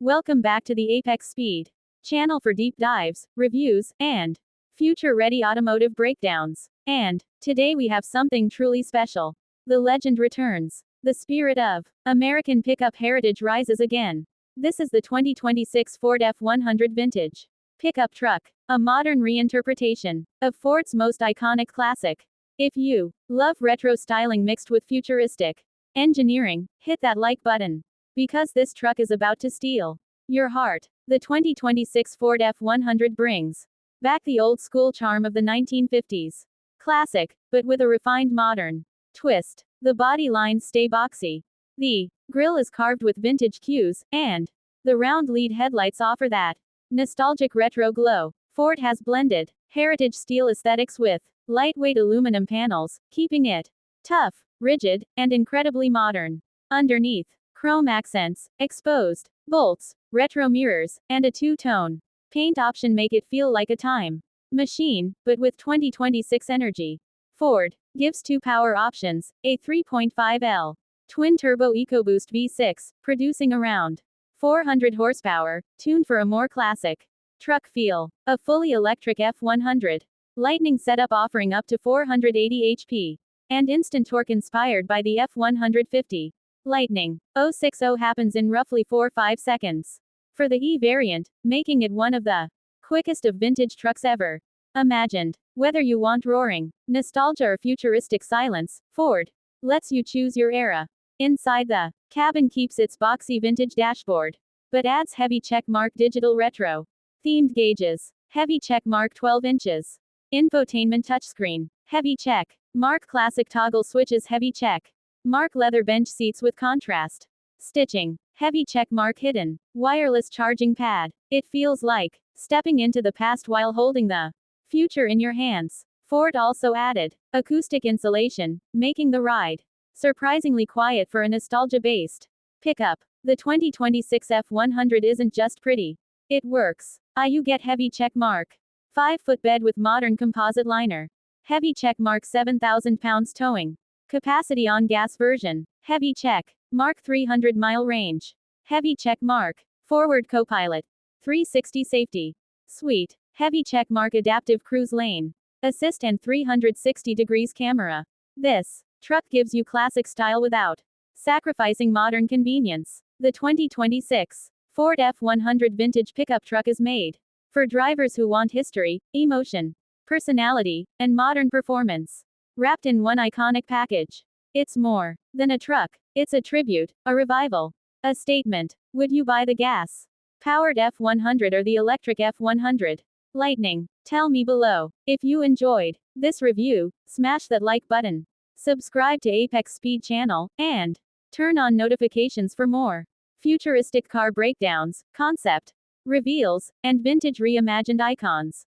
Welcome back to the Apex Speed channel for deep dives, reviews, and future-ready automotive breakdowns. And today we have something truly special. The legend returns. The spirit of American pickup heritage rises again. This is the 2026 Ford F-100 vintage pickup truck, a modern reinterpretation of Ford's most iconic classic. If you love retro styling mixed with futuristic engineering, hit that like button. Because this truck is about to steal your heart. The 2026 Ford F-100 brings back the old school charm of the 1950s classic, but with a refined modern twist. The body lines stay boxy. The grille is carved with vintage cues, and the round lead headlights offer that nostalgic retro glow. Ford has blended heritage steel aesthetics with lightweight aluminum panels, keeping it tough, rigid, and incredibly modern. Underneath, chrome accents, exposed bolts, retro mirrors, and a two-tone paint option make it feel like a time machine, but with 2026 energy. Ford gives two power options, a 3.5L twin-turbo EcoBoost V6, producing around 400 horsepower, tuned for a more classic truck feel. A fully electric F-100 Lightning setup offering up to 480 HP, and instant torque inspired by the F-150 Lightning 060 happens in roughly 4-5 seconds. For the E variant, making it one of the quickest of vintage trucks ever imagined. Whether you want roaring nostalgia or futuristic silence, Ford lets you choose your era. Inside, the cabin keeps its boxy vintage dashboard, but adds heavy checkmark digital retro themed gauges. Heavy checkmark 12 inches. Infotainment touchscreen. Heavy check mark classic toggle switches. Heavy check mark leather bench seats with contrast stitching. Heavy check mark hidden wireless charging pad. It feels like stepping into the past while holding the future in your hands. Ford also added acoustic insulation, making the ride surprisingly quiet for a nostalgia-based pickup. The 2026 F-100 isn't just pretty. It works. You get heavy check mark 5-foot bed with modern composite liner. Heavy check mark 7,000 pounds towing capacity on gas version. Heavy check mark 300-mile range. Heavy check mark forward copilot 360 safety suite. Heavy check mark adaptive cruise lane assist and 360 degrees camera. This truck gives you classic style without sacrificing modern convenience. The 2026 Ford F-100 vintage pickup truck is made for drivers who want history, emotion, personality, and modern performance wrapped in one iconic package. It's more than a truck. It's a tribute, a revival, a statement. Would you buy the gas-powered F-100 or the electric F-100 Lightning? Tell me below. If you enjoyed this review, smash that like button, subscribe to Apex Speed channel, and turn on notifications for more futuristic car breakdowns, concept reveals, and vintage reimagined icons.